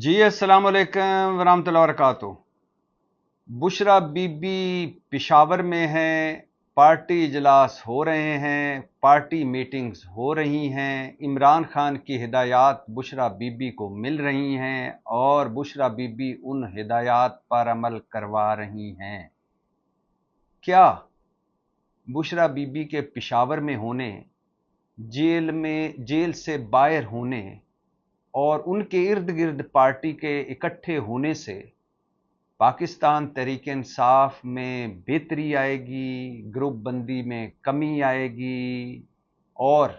जी अस्सलाम वालेकुम वरहमतुल्लाहि वबरकातुहू। बुशरा बीबी पेशावर में हैं। पार्टी इजलास हो रहे हैं, पार्टी मीटिंग्स हो रही हैं। इमरान खान की हिदायत बुशरा बीबी को मिल रही हैं और बुशरा बीबी उन हिदायत पर अमल करवा रही हैं। क्या बुशरा बीबी के पेशावर में होने, जेल से बाहर होने और उनके इर्द गिर्द पार्टी के इकट्ठे होने से पाकिस्तान तहरीक इंसाफ में बेहतरी आएगी, ग्रुप बंदी में कमी आएगी और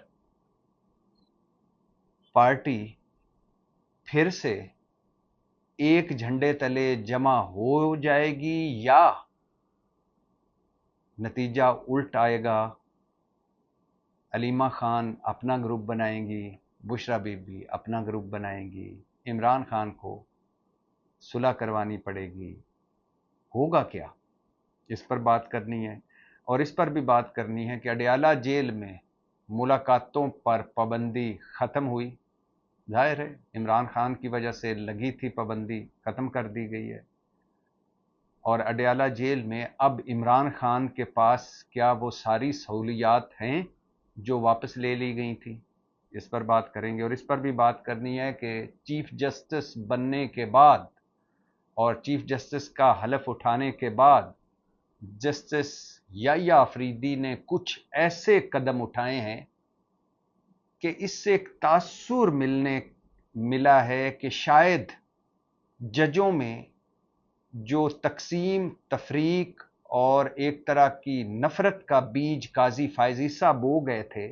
पार्टी फिर से एक झंडे तले जमा हो जाएगी या नतीजा उल्ट आएगा। अलीमा खान अपना ग्रुप बनाएंगी, बुशरा बीबी अपना ग्रुप बनाएंगी, इमरान खान को सुलह करवानी पड़ेगी। होगा क्या, इस पर बात करनी है। और इस पर भी बात करनी है कि अडयाला जेल में मुलाकातों पर पाबंदी ख़त्म हुई। जाहिर है इमरान खान की वजह से लगी थी पाबंदी, ख़त्म कर दी गई है। और अडयाला जेल में अब इमरान खान के पास क्या वो सारी सहूलियात हैं जो वापस ले ली गई थी, इस पर बात करेंगे। और इस पर भी बात करनी है कि चीफ जस्टिस बनने के बाद और चीफ जस्टिस का हलफ उठाने के बाद जस्टिस याह्या अफरीदी ने कुछ ऐसे कदम उठाए हैं कि इससे एक तासुर मिला है कि शायद जजों में जो तकसीम, तफरीक और एक तरह की नफरत का बीज काजी फायजी साहब बो गए थे,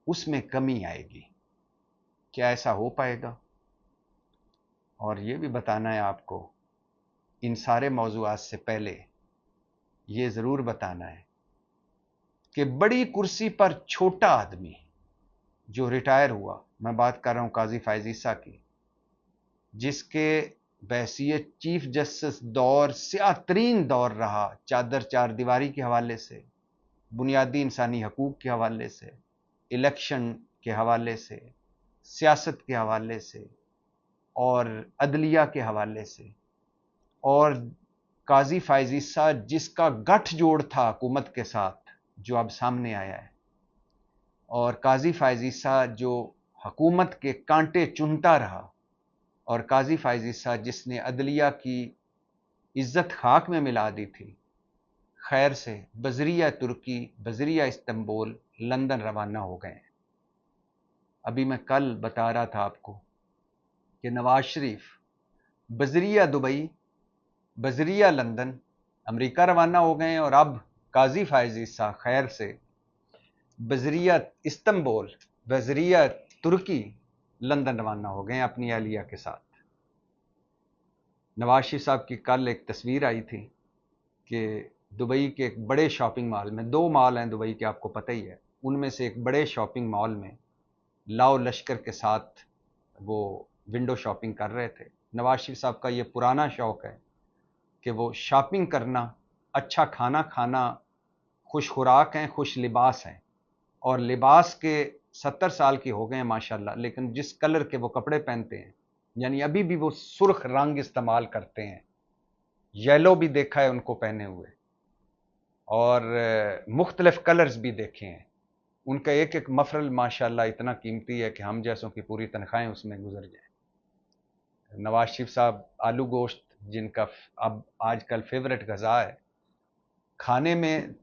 उसमें कमी आएगी। क्या ऐसा हो पाएगा? और ये भी बताना है आपको, इन सारे मौज़ूआत से पहले ये ज़रूर बताना है कि बड़ी कुर्सी पर छोटा आदमी जो रिटायर हुआ, मैं बात कर रहा हूं काजी फायज ईसा की, जिसके बहसीत चीफ जस्टिस दौर स्याह तरीन दौर रहा, चादर चार दीवारी के हवाले से, बुनियादी इंसानी हकूक के हवाले से, इलेक्शन के हवाले से, सियासत के हवाले से और अदलिया के हवाले से। और काजी फायज ईसा जिसका गठजोड़ था हुकूमत के साथ, जो अब सामने आया है। और काजी फायज ईसा जो हुकूमत के कांटे चुनता रहा, और काजी फायज ईसा जिसने अदलिया की इज्जत खाक में मिला दी थी। खैर से बजरिया तुर्की, बजरिया इस्तांबुल, लंदन रवाना हो गए। अभी मैं कल बता रहा था आपको कि नवाज शरीफ बजरिया दुबई, बजरिया लंदन, अमेरिका रवाना हो गए और अब काजी फायज ईसा खैर से बजरिया इस्तांबुल, बजरिया तुर्की, लंदन रवाना हो गए अपनी अहलिया के साथ। नवाज शरीफ साहब की कल एक तस्वीर आई थी कि दुबई के एक बड़े शॉपिंग मॉल में, दो मॉल हैं दुबई के आपको पता ही है, उनमें से एक बड़े शॉपिंग मॉल में लाओ लश्कर के साथ वो विंडो शॉपिंग कर रहे थे। नवाज शरीफ साहब का ये पुराना शौक़ है कि वो शॉपिंग करना, अच्छा खाना खाना, खुश खुराक हैं, खुश लिबास हैं। और लिबास के 70 साल के हो गए हैं माशाल्लाह, लेकिन जिस कलर के वो कपड़े पहनते हैं, यानी अभी भी वो सुर्ख रंग इस्तेमाल करते हैं। येलो भी देखा है उनको पहने हुए और मुख्तलिफ कलर्स भी देखे हैं। उनका एक एक मफरल माशाल्लाह इतना कीमती है कि हम जैसों की पूरी तनख्वाहें उसमें गुजर जाए। नवाज शरीफ साहब आलू गोश्त, जिनका अब आजकल फेवरेट गज़ा है, खाने में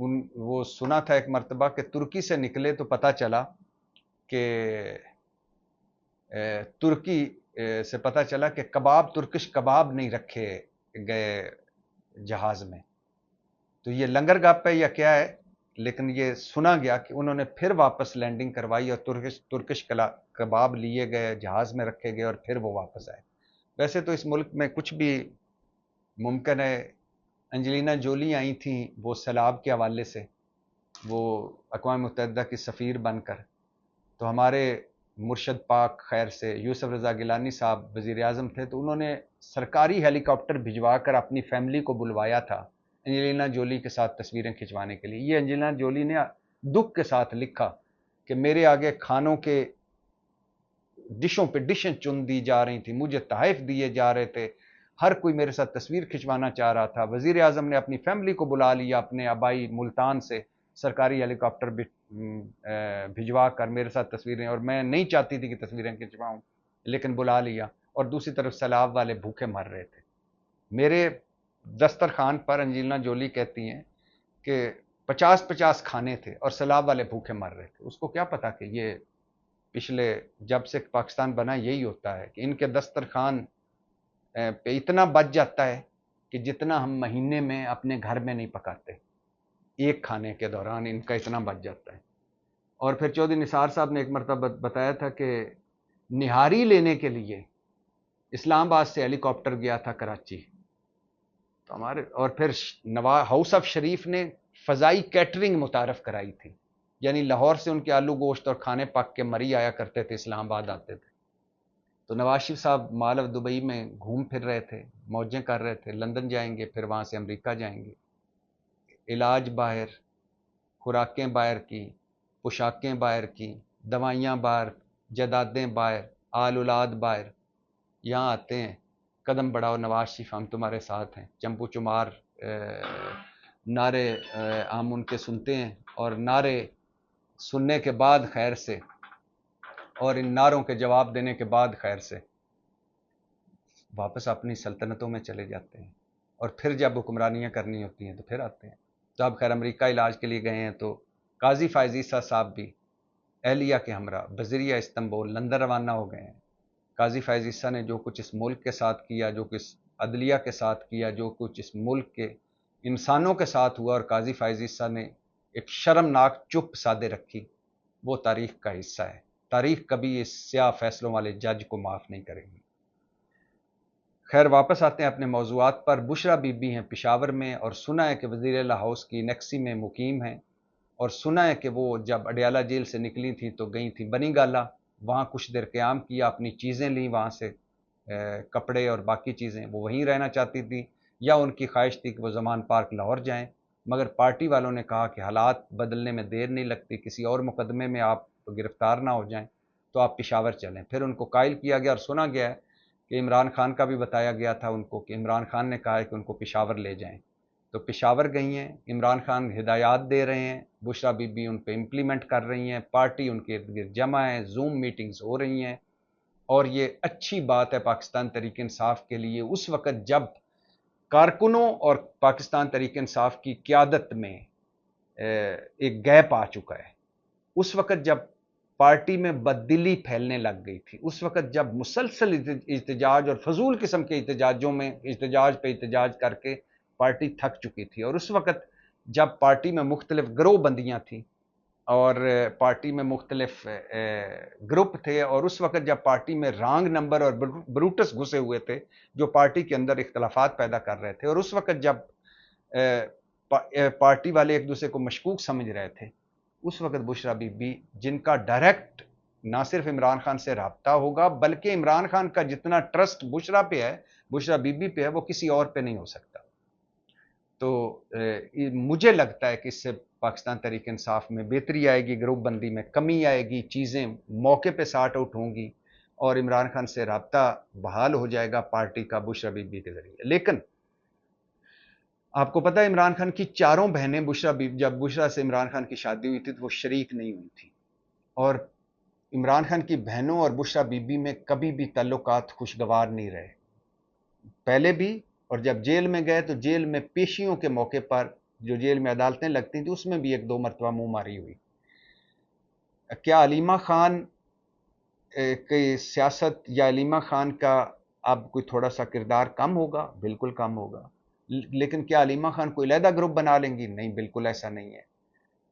वो सुना था एक मरतबा कि तुर्की से निकले तो पता चला कि तुर्की से पता चला कि कबाब, तुर्किश कबाब नहीं रखे गए जहाज़ में। तो ये लंगर गप है या क्या है, लेकिन ये सुना गया कि उन्होंने फिर वापस लैंडिंग करवाई और तुर्किश कबाब लिए गए, जहाज़ में रखे गए और फिर वो वापस आए। वैसे तो इस मुल्क में कुछ भी मुमकिन है। एंजेलिना जोली आई थी वो सैलाब के हवाले से, वो अक़वाम मुत्तहिदा की सफ़ीर बनकर। तो हमारे मुर्शद पाक खैर से यूसुफ रज़ा गिलानी साहब वज़ीर आज़म थे, तो उन्होंने सरकारी हेलीकॉप्टर भिजवा कर अपनी फैमिली को बुलवाया था एंजेलिना जोली के साथ तस्वीरें खिंचवाने के लिए। ये एंजेलिना जोली ने दुख के साथ लिखा कि मेरे आगे खानों के डिशों पे डिशें चुन दी जा रही थी, मुझे तहफ़ दिए जा रहे थे, हर कोई मेरे साथ तस्वीर खिंचवाना चाह रहा था। वज़ीर आज़म ने अपनी फैमिली को बुला लिया अपने आबाई मुल्तान से, सरकारी हेलीकॉप्टर भिजवा कर मेरे साथ तस्वीरें, और मैं नहीं चाहती थी कि तस्वीरें खिंचवाऊँ, लेकिन बुला लिया। और दूसरी तरफ सैलाब वाले भूखे मर रहे थे। मेरे दस्तरखान पर अंजेलिना जोली कहती हैं कि 50-50 खाने थे और सैलाब वाले भूखे मर रहे थे। उसको क्या पता कि ये पिछले जब से पाकिस्तान बना यही होता है कि इनके दस्तरखान पे इतना बच जाता है कि जितना हम महीने में अपने घर में नहीं पकाते, एक खाने के दौरान इनका इतना बच जाता है। और फिर चौधरी निसार साहब ने एक मरतबा बताया था कि निहारी लेने के लिए इस्लामाबाद से हेलीकॉप्टर गया था कराची, तो हमारे, और फिर नवाज हाउस ऑफ शरीफ ने फ़ज़ाई कैटरिंग मुतारफ़ कराई थी, यानी लाहौर से उनके आलू गोश्त और खाने पक के मरी आया करते थे, इस्लामाबाद आते थे। तो नवाज शरीफ साहब मालव दुबई में घूम फिर रहे थे, मौजें कर रहे थे, लंदन जाएंगे, फिर वहाँ से अमेरिका जाएंगे, इलाज बाहर, खुराकें बाहर की, पोशाकें बाहर की, दवाइयाँ बाहर, जायदादें बाहर, आल औलाद बाहर। यहाँ आते हैं, कदम बढ़ाओ नवाज शरीफ हम तुम्हारे साथ हैं, चंपू चुमार नारे हम उनके सुनते हैं, और नारे सुनने के बाद खैर से, और इन नारों के जवाब देने के बाद खैर से वापस अपनी सल्तनतों में चले जाते हैं, और फिर जब हुक्मरानियाँ करनी होती हैं तो फिर आते हैं। तो अब खैर अमेरिका इलाज के लिए गए हैं, तो काजी फ़ायज़ ईसा साहब भी एहलिया के हमरा बज़रिया इस्तंबुल लंदन रवाना हो गए हैं। काजी फ़ायज़ ईसा ने जो कुछ इस मुल्क के साथ किया, जो कुछ अदलिया के साथ किया, जो कुछ इस मुल्क के इंसानों के साथ हुआ, और काजी फ़ायज़ ईसा ने एक शर्मनाक चुप साधे रखी, वो तारीख़ का हिस्सा है। तारीख़ कभी इस स्याह फैसलों वाले जज को माफ़ नहीं करेगी। खैर वापस आते हैं अपने मौज़ूआत पर। बुशरा बीबी हैं पेशावर में, और सुना है कि वज़ीर आला हाउस की नेक्सी में मुकीम हैं, और सुना है कि वो जब अडियाला जेल से निकली थी तो गई थी बनी गाला, वहाँ कुछ देर क़याम किया, अपनी चीज़ें लीं वहाँ से, कपड़े और बाकी चीज़ें, वो वहीं रहना चाहती थी, या उनकी ख्वाहिश थी कि वो ज़मान पार्क लाहौर जाएँ, मगर पार्टी वालों ने कहा कि हालात बदलने में देर नहीं लगती, किसी और मुकदमे में आप गिरफ़्तार ना हो जाएँ तो आप पेशावर चलें। फिर उनको कायल किया गया, और सुना गया है कि इमरान खान का भी बताया गया था उनको कि इमरान खान ने कहा है कि उनको पेशावर ले जाएं, तो पेशावर गई हैं। इमरान खान हिदायत दे रहे हैं, बुशरा बीबी उन पे इम्प्लीमेंट कर रही हैं, पार्टी उनके इर्द गिर्द जमा है, जूम मीटिंग्स हो रही हैं, और ये अच्छी बात है पाकिस्तान तहरीक इंसाफ के लिए। उस वक़्त जब कारकुनों और पाकिस्तान तहरीक इंसाफ की क़यादत में एक गैप आ चुका है, उस वक़्त जब पार्टी में बददिली फैलने लग गई थी, उस वक़्त जब मुसलसल इहतजाज और फजूल किस्म के इहतजाजों में इहतजाज पे इहतजाज करके पार्टी थक चुकी थी, और उस वक़्त जब पार्टी में मुख्तलिफ गिरोह बंदियाँ थीं, और पार्टी में मुख्तलिफ ग्रुप थे, और उस वक़्त जब पार्टी में रांग नंबर और ब्रूटस घुसे हुए थे जो पार्टी के अंदर इख्तलाफात पैदा कर रहे थे, और उस वक़्त जब पार्टी वाले एक दूसरे को मशकूक समझ रहे थे, उस वक़्त बुशरा बीबी, जिनका डायरेक्ट ना सिर्फ इमरान खान से रब्ता होगा, बल्कि इमरान खान का जितना ट्रस्ट बुशरा पे है, बुशरा बीबी पे है, वो किसी और पे नहीं हो सकता। तो मुझे लगता है कि इससे पाकिस्तान तहरीक इंसाफ में बेहतरी आएगी, ग्रुप बंदी में कमी आएगी, चीज़ें मौके पे सार्ट आउट होंगी, और इमरान खान से रब्ता बहाल हो जाएगा पार्टी का बुशरा बीबी के ज़रिए। लेकिन आपको पता है इमरान खान की चारों बहनें जब बुशरा से इमरान खान की शादी हुई थी तो वो शरीक नहीं हुई थी, और इमरान खान की बहनों और बुशरा बीबी में कभी भी ताल्लुकात खुशगवार नहीं रहे, पहले भी। और जब जेल में गए तो जेल में पेशियों के मौके पर जो जेल में अदालतें लगती थी उसमें भी एक दो मरतबा मुंह मारी हुई। क्या अलीमा खान की सियासत या अलीमा खान का अब कोई थोड़ा सा किरदार कम होगा? बिल्कुल कम होगा। लेकिन क्या अलीमा खान कोई अलहदा ग्रुप बना लेंगी? नहीं, बिल्कुल ऐसा नहीं है।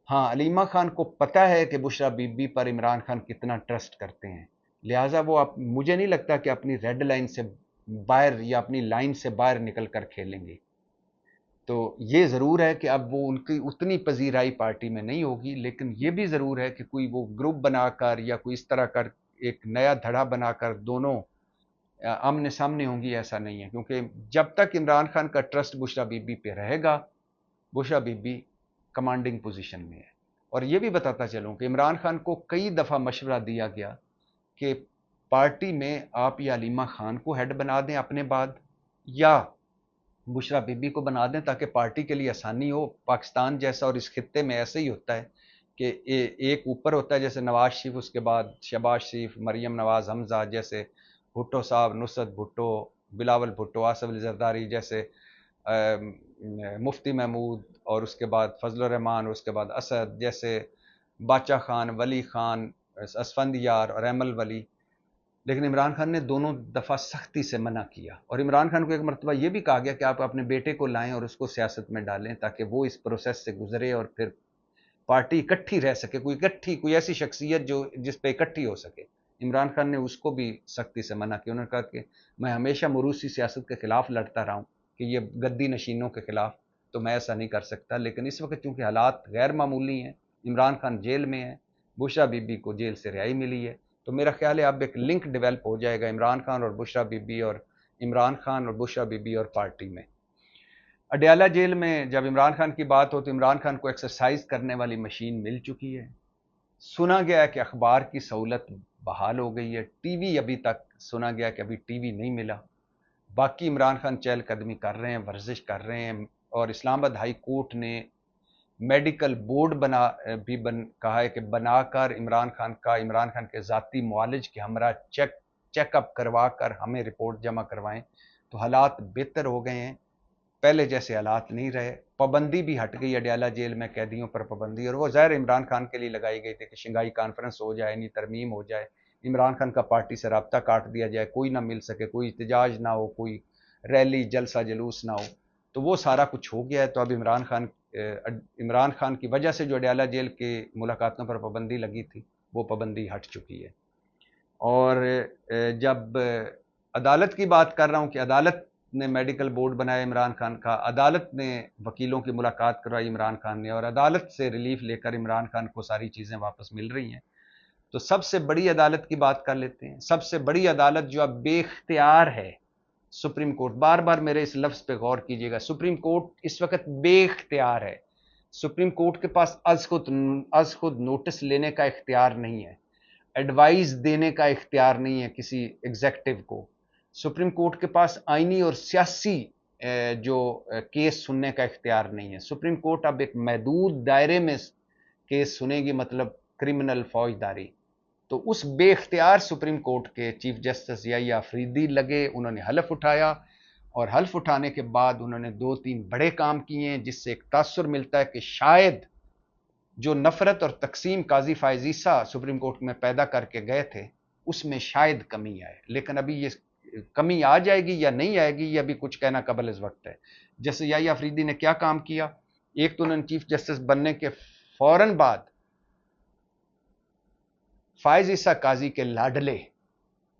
हाँ, अलीमा खान को पता है कि बुशरा बीबी पर इमरान खान कितना ट्रस्ट करते हैं, लिहाजा वो मुझे नहीं लगता कि अपनी रेड लाइन से बाहर या अपनी लाइन से बाहर निकल कर खेलेंगी। तो ये ज़रूर है कि अब वो उनकी उतनी पजीराई पार्टी में नहीं होगी, लेकिन ये भी ज़रूर है कि कोई वो ग्रुप बनाकर या कोई इस तरह कर एक नया धड़ा बनाकर दोनों आमने सामने होंगी, ऐसा नहीं है। क्योंकि जब तक इमरान खान का ट्रस्ट बुशरा बीबी पे रहेगा, बुशरा बीबी कमांडिंग पोजीशन में है। और ये भी बताता चलूँ कि इमरान खान को कई दफ़ा मशवरा दिया गया कि پارٹی میں آپ یا علیمہ خان کو ہیڈ بنا دیں اپنے بعد، یا بشرا بی بی کو بنا دیں تاکہ پارٹی کے لیے آسانی ہو۔ پاکستان جیسا اور اس خطے میں ایسے ہی ہوتا ہے کہ ایک اوپر ہوتا ہے جیسے نواز شریف، اس کے بعد شہباز شریف، مریم نواز حمزہ جیسے، بھٹو صاحب، نصرت بھٹو، بلاول بھٹو، آصف علی زرداری جیسے، مفتی محمود، اور اس کے بعد فضل الرحمان، اور اس کے بعد اسد جیسے، باچا خان، ولی خان، اسفند یار اور ایمل ولی۔ لیکن عمران خان نے دونوں دفعہ سختی سے منع کیا، اور عمران خان کو ایک مرتبہ یہ بھی کہا گیا کہ آپ اپنے بیٹے کو لائیں اور اس کو سیاست میں ڈالیں تاکہ وہ اس پروسیس سے گزرے اور پھر پارٹی اکٹھی رہ سکے، کوئی ایسی شخصیت جو جس پہ اکٹھی ہو سکے۔ عمران خان نے اس کو بھی سختی سے منع کیا، انہوں نے کہا کہ میں ہمیشہ موروثی سیاست کے خلاف لڑتا رہا ہوں کہ یہ گدی نشینوں کے خلاف، تو میں ایسا نہیں کر سکتا۔ لیکن اس وقت چونکہ حالات غیر معمولی ہیں، عمران خان جیل میں ہے، بشرا بی بی کو جیل سے رہائی ملی ہے، تو میرا خیال ہے اب ایک لنک ڈیولپ ہو جائے گا عمران خان اور بشرا بی بی، اور عمران خان اور بشرا بی بی اور پارٹی میں۔ اڈیالہ جیل میں جب عمران خان کی بات ہو تو عمران خان کو ایکسرسائز کرنے والی مشین مل چکی ہے، سنا گیا ہے کہ اخبار کی سہولت بحال ہو گئی ہے، ٹی وی ابھی تک سنا گیا کہ ابھی ٹی وی نہیں ملا۔ باقی عمران خان چہل قدمی کر رہے ہیں، ورزش کر رہے ہیں، اور اسلام آباد ہائی کورٹ نے میڈیکل بورڈ کہا ہے کہ بنا کر عمران خان کے ذاتی معالج کے ہمراہ چیک اپ کروا کر ہمیں رپورٹ جمع کروائیں، تو حالات بہتر ہو گئے ہیں، پہلے جیسے حالات نہیں رہے۔ پابندی بھی ہٹ گئی اڈیالہ جیل میں قیدیوں پر پابندی، اور وہ ظاہر عمران خان کے لیے لگائی گئی تھی کہ شنگھائی کانفرنس ہو جائے، نہیں ترمیم ہو جائے، عمران خان کا پارٹی سے رابطہ کاٹ دیا جائے، کوئی نہ مل سکے، کوئی احتجاج نہ ہو، کوئی ریلی جلسہ جلوس نہ ہو، تو وہ سارا کچھ ہو گیا ہے۔ تو اب عمران خان کی وجہ سے جو اڈیالہ جیل کے ملاقاتوں پر پابندی لگی تھی وہ پابندی ہٹ چکی ہے۔ اور جب عدالت کی بات کر رہا ہوں کہ عدالت نے میڈیکل بورڈ بنایا عمران خان کا، عدالت نے وکیلوں کی ملاقات کروائی عمران خان نے، اور عدالت سے ریلیف لے کر عمران خان کو ساری چیزیں واپس مل رہی ہیں، تو سب سے بڑی عدالت کی بات کر لیتے ہیں۔ سب سے بڑی عدالت جو اب بے اختیار ہے، سپریم کورٹ، بار بار میرے اس لفظ پہ غور کیجیے گا، سپریم کورٹ اس وقت بے اختیار ہے۔ سپریم کورٹ کے پاس از خود نوٹس لینے کا اختیار نہیں ہے، ایڈوائز دینے کا اختیار نہیں ہے کسی ایگزیکٹو کو۔ سپریم کورٹ کے پاس آئینی اور سیاسی جو کیس سننے کا اختیار نہیں ہے۔ سپریم کورٹ اب ایک محدود دائرے میں کیس سنے گی، مطلب کرمنل، فوجداری۔ تو اس بے اختیار سپریم کورٹ کے چیف جسٹس یحییٰ آفریدی لگے، انہوں نے حلف اٹھایا، اور حلف اٹھانے کے بعد انہوں نے 2-3 بڑے کام کیے ہیں، جس سے ایک تاثر ملتا ہے کہ شاید جو نفرت اور تقسیم قاضی فائز عیسیٰ سپریم کورٹ میں پیدا کر کے گئے تھے اس میں شاید کمی آئے، لیکن ابھی یہ کمی آ جائے گی یا نہیں آئے گی یہ ابھی کچھ کہنا قبل از وقت ہے۔ جیسے یحییٰ آفریدی نے کیا کام کیا، ایک تو انہوں نے چیف جسٹس بننے کے فوراً بعد فائز عیسیٰ قاضی کے لاڈلے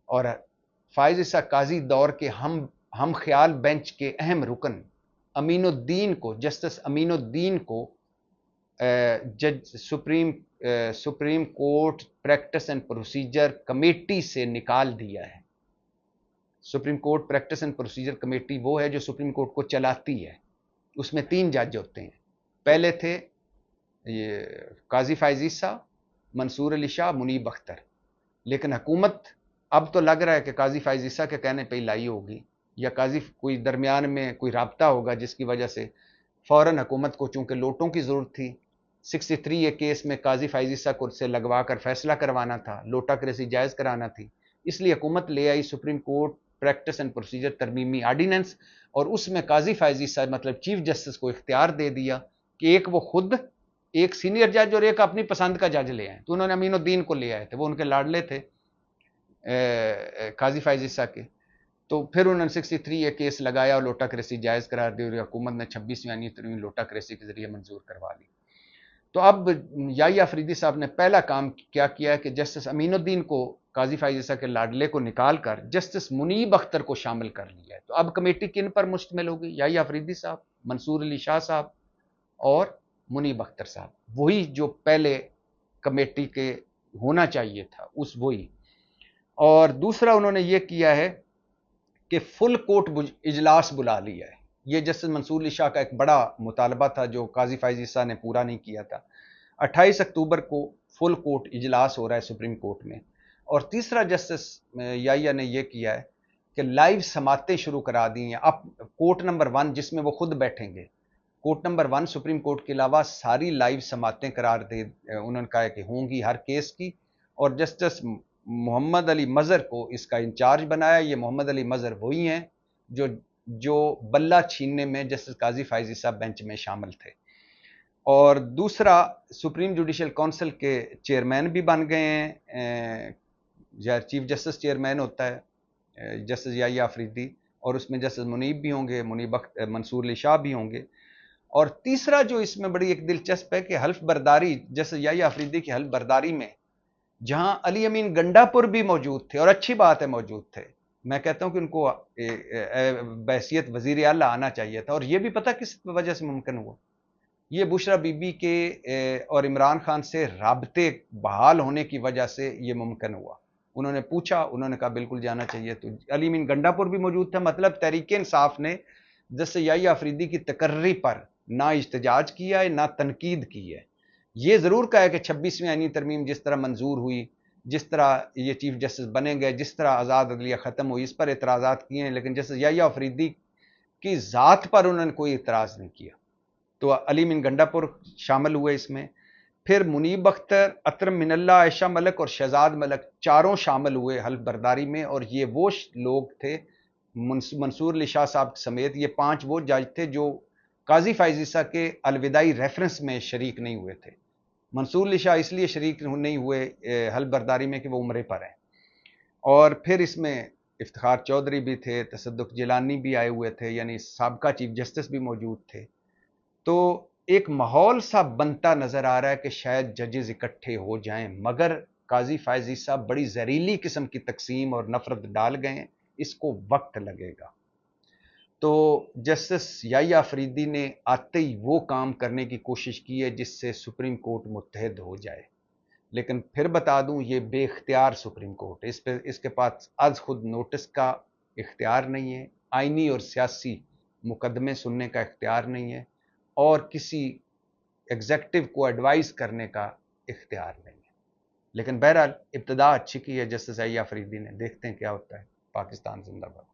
اور فائز عیسیٰ قاضی دور کے ہم خیال بینچ کے اہم رکن امین الدین کو، جسٹس امین الدین کو جج supreme court practice and procedure committee سے نکال دیا ہے۔ Supreme court practice and procedure committee وہ ہے جو سپریم کورٹ کو چلاتی ہے، اس میں 3 جج ہوتے ہیں، پہلے تھے یہ قاضی فائز عیسیٰ، منصور علی شاہ، منیب اختر، لیکن حکومت اب تو لگ رہا ہے کہ قاضی فائز عیسیٰ کے کہنے پہ ہی لائی ہوگی، یا قاضی کوئی درمیان میں کوئی رابطہ ہوگا جس کی وجہ سے فوراً حکومت کو چونکہ لوٹوں کی ضرورت تھی، 63 کیس میں قاضی فائز عیسیٰ کو سے لگوا کر فیصلہ کروانا تھا، لوٹا کریسی جائز کرانا تھی، اس لیے حکومت لے آئی supreme court practice and procedure ترمیمی آرڈیننس، اور اس میں قاضی فائز عیسیٰ مطلب چیف جسٹس کو اختیار دے دیا کہ ایک وہ خود ایک سینئر جج اور ایک اپنی پسند کا جج لے آئے۔ تو انہوں نے امین الدین کو لے آئے تھے، وہ ان کے لاڈلے تھے قاضی فائز عیسیٰ کے، تو پھر انہوں نے 63 کیس لگایا اور لوٹا کریسی جائز قرار دی، اور حکومت نے 26ویں لوٹا کریسی کے ذریعے منظور کروا لی۔ تو اب یحییٰ آفریدی صاحب نے پہلا کام کیا کیا ہے کہ جسٹس امین الدین کو، قاضی فائز عیسیٰ کے لاڈلے کو نکال کر جسٹس منیب اختر کو شامل کر لیا ہے۔ تو اب کمیٹی کن پر مشتمل ہوگی؟ یحییٰ آفریدی صاحب، منصور علی شاہ صاحب اور منیب اختر صاحب، وہی جو پہلے کمیٹی کے ہونا چاہیے تھا، وہی۔ اور دوسرا انہوں نے یہ کیا ہے کہ فل کورٹ اجلاس بلا لیا ہے۔ یہ جسٹس منصور علی شاہ کا ایک بڑا مطالبہ تھا جو قاضی فائز عیسیٰ نے پورا نہیں کیا تھا۔ 28 اکتوبر کو فل کورٹ اجلاس ہو رہا ہے سپریم کورٹ میں، اور تیسرا جسٹس یحییٰ نے یہ کیا ہے کہ لائیو سماعتیں شروع کرا دی ہیں اب کورٹ نمبر 1 جس میں وہ خود بیٹھیں گے. کورٹ نمبر 1 سپریم کورٹ کے علاوہ ساری لائیو سماعتیں قرار دے انہوں نے کہا کہ ہوں گی ہر کیس کی. اور جسٹس محمد علی مظہر کو اس کا انچارج بنایا. یہ محمد علی مظہر وہی ہیں جو بلہ چھیننے میں جسٹس قاضی فائزی صاحب بینچ میں شامل تھے. اور دوسرا سپریم جوڈیشل کونسل کے چیئرمین بھی بن گئے ہیں. چیف جسٹس چیئرمین ہوتا ہے جسٹس یحییٰ آفریدی, اور اس میں جسٹس منیب بھی ہوں گے, منصور علی شاہ بھی ہوں گے. اور تیسرا جو اس میں بڑی ایک دلچسپ ہے کہ حلف برداری جسٹس یحییٰ آفریدی کی حلف برداری میں جہاں علی امین گنڈا پور بھی موجود تھے, اور اچھی بات ہے موجود تھے, میں کہتا ہوں کہ ان کو بحیثیت وزیر اعلیٰ آنا چاہیے تھا. اور یہ بھی پتہ کس وجہ سے ممکن ہوا, یہ بشرا بی بی کے اور عمران خان سے رابطے بحال ہونے کی وجہ سے یہ ممکن ہوا. انہوں نے پوچھا, انہوں نے کہا بالکل جانا چاہیے. تو علی امین گنڈا پور بھی موجود تھا. مطلب تحریک انصاف نے جسٹس یحییٰ آفریدی کی تقرری پر نہ احتجاج کیا ہے نہ تنقید کی ہے. یہ ضرور کہا ہے کہ 26ویں آئینی ترمیم جس طرح منظور ہوئی, جس طرح یہ چیف جسٹس بنے گئے, جس طرح آزاد عدلیہ ختم ہوئی, اس پر اعتراضات کیے ہیں, لیکن جسٹس یحییٰ آفریدی کی ذات پر انہوں نے کوئی اعتراض نہیں کیا. تو علی امین گنڈا پور شامل ہوئے اس میں. پھر منیب اختر, اطرم من اللہ, عائشہ ملک اور شہزاد ملک چاروں شامل ہوئے حلف برداری میں. اور یہ وہ لوگ تھے منصور علی شاہ صاحب سمیت, یہ 5 وہ جج تھے جو قاضی فائزی صاحب کے الوداعی ریفرنس میں شریک نہیں ہوئے تھے. منصور علی شاہ اس لیے شریک نہیں ہوئے حلف برداری میں کہ وہ عمرے پر ہیں. اور پھر اس میں افتخار چودھری بھی تھے, تصدق جیلانی بھی آئے ہوئے تھے, یعنی سابقہ چیف جسٹس بھی موجود تھے. تو ایک ماحول سا بنتا نظر آ رہا ہے کہ شاید ججز اکٹھے ہو جائیں, مگر قاضی فائزی صاحب بڑی زہریلی قسم کی تقسیم اور نفرت ڈال گئے ہیں, اس کو وقت لگے گا. تو جسٹس یحییٰ آفریدی نے آتے ہی وہ کام کرنے کی کوشش کی ہے جس سے سپریم کورٹ متحد ہو جائے. لیکن پھر بتا دوں یہ بے اختیار سپریم کورٹ, اس کے پاس از خود نوٹس کا اختیار نہیں ہے, آئینی اور سیاسی مقدمے سننے کا اختیار نہیں ہے, اور کسی ایگزیکٹو کو ایڈوائز کرنے کا اختیار نہیں ہے. لیکن بہرحال ابتدا اچھی کی ہے جسٹس یحییٰ آفریدی نے, دیکھتے ہیں کیا ہوتا ہے. پاکستان زندہ باد.